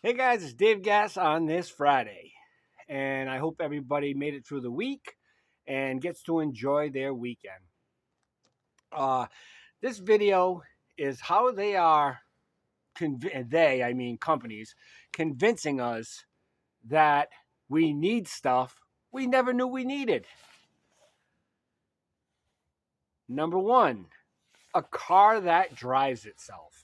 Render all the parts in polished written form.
Hey guys, it's Dave Gass on this Friday, and I hope everybody made it through the week and gets to enjoy their weekend. Uh, this video is how they are, I mean companies, convincing us that we need stuff we never knew we needed. Number one, a car that drives itself.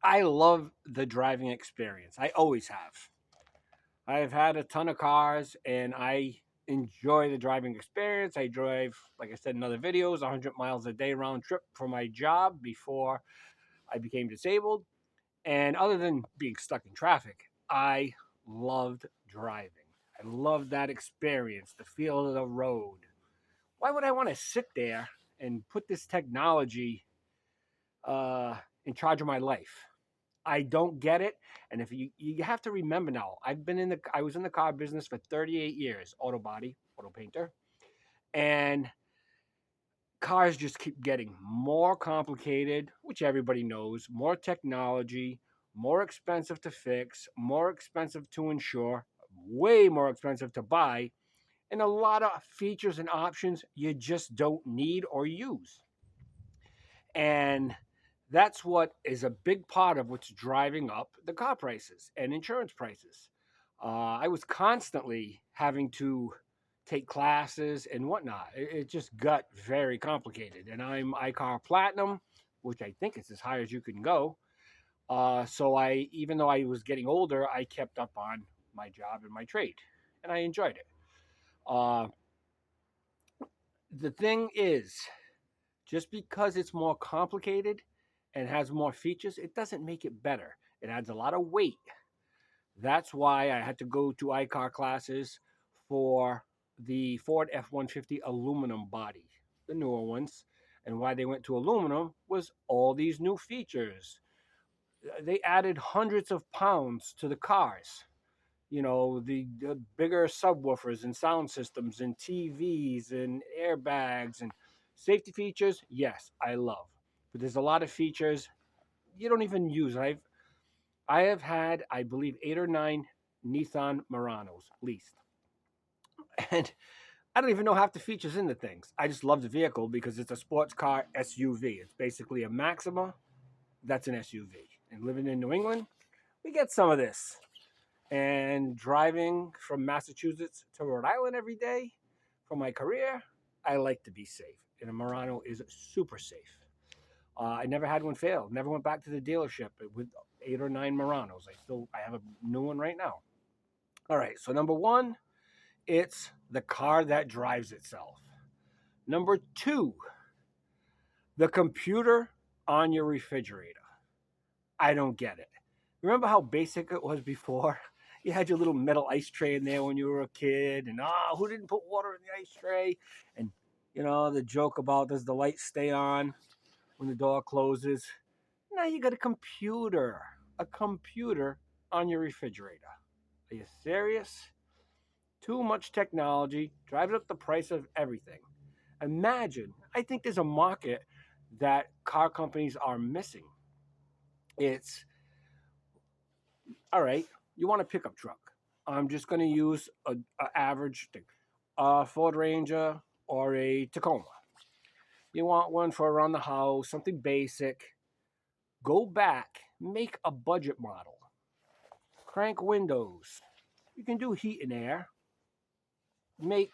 I love the driving experience. I always have. I've had a ton of cars and I enjoy the driving experience. I drive, like I said in other videos, 100 miles a day round trip for my job before I became disabled. And other than being stuck in traffic, I loved driving. I loved that experience, the feel of the road. Why would I want to sit there and put this technology in charge of my life? I don't get it. And if you have to remember now, I was in the car business for 38 years, auto body, auto painter, and cars just keep getting more complicated, which everybody knows, more technology, more expensive to fix, more expensive to insure, way more expensive to buy, and a lot of features and options you just don't need or use. And that's what is a big part of what's driving up the car prices and insurance prices. I was constantly having to take classes and whatnot. It just got very complicated. And I'm iCar Platinum, which I think is as high as you can go. Even though I was getting older, I kept up on my job and my trade, and I enjoyed it. Uh, the thing is, just because it's more complicated and has more features, it doesn't make it better. It adds a lot of weight. That's why I had to go to iCar classes for the Ford F 150 aluminum body, the newer ones. And why they went to aluminum was all these new features. They added hundreds of pounds to the cars. You know, the bigger subwoofers and sound systems and TVs and airbags and safety features. Yes, I love. But there's a lot of features you don't even use. I have had, I believe, 8 or 9 Nissan Muranos leased. And I don't even know half the features in the things. I just love the vehicle because it's a sports car SUV. It's basically a Maxima that's an SUV. And living in New England, we get some of this. And driving from Massachusetts to Rhode Island every day for my career, I like to be safe. And a Murano is super safe. I never had one fail. Never went back to the dealership with 8 or 9 Muranos. I have a new one right now. All right. So number one, it's the car that drives itself. Number two, the computer on your refrigerator. I don't get it. Remember how basic it was before? You had your little metal ice tray in there when you were a kid, and who didn't put water in the ice tray? And the joke about does the light stay on when the door closes? Now you got a computer on your refrigerator. Are you serious? Too much technology, drives up the price of everything. Imagine, I think there's a market that car companies are missing. It's all right, you want a pickup truck. I'm just going to use a average thing, a Ford Ranger or a Tacoma. You want one for around the house, something basic. Go back, make a budget model. Crank windows. You can do heat and air. Make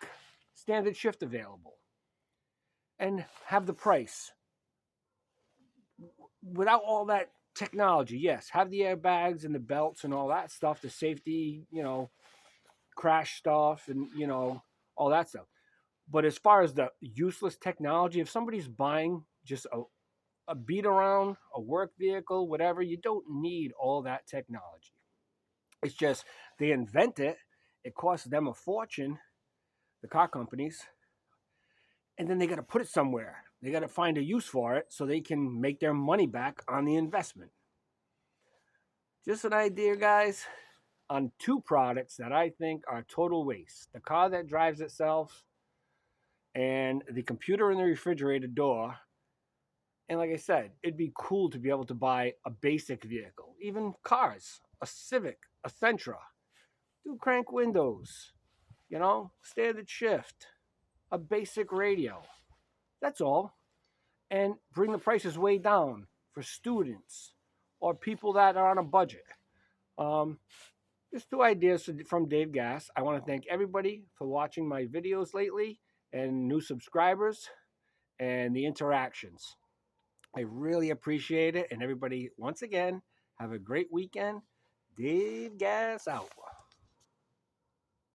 standard shift available. And have the price. Without all that technology, yes, have the airbags and the belts and all that stuff, the safety, crash stuff and all that stuff. But as far as the useless technology, if somebody's buying just a beat around, a work vehicle, whatever, you don't need all that technology. It's just they invent it, it costs them a fortune, the car companies, and then they got to put it somewhere. They got to find a use for it so they can make their money back on the investment. Just an idea, guys, on 2 products that I think are total waste: the car that drives itself and the computer in the refrigerator door. And like I said, it'd be cool to be able to buy a basic vehicle, even cars, a Civic, a Sentra, do crank windows, standard shift, a basic radio. That's all. And bring the prices way down for students or people that are on a budget. Um, just two ideas from Dave Gass. I want to thank everybody for watching my videos lately and new subscribers and the interactions. I really appreciate it. And everybody, once again, have a great weekend. Dave Gass out.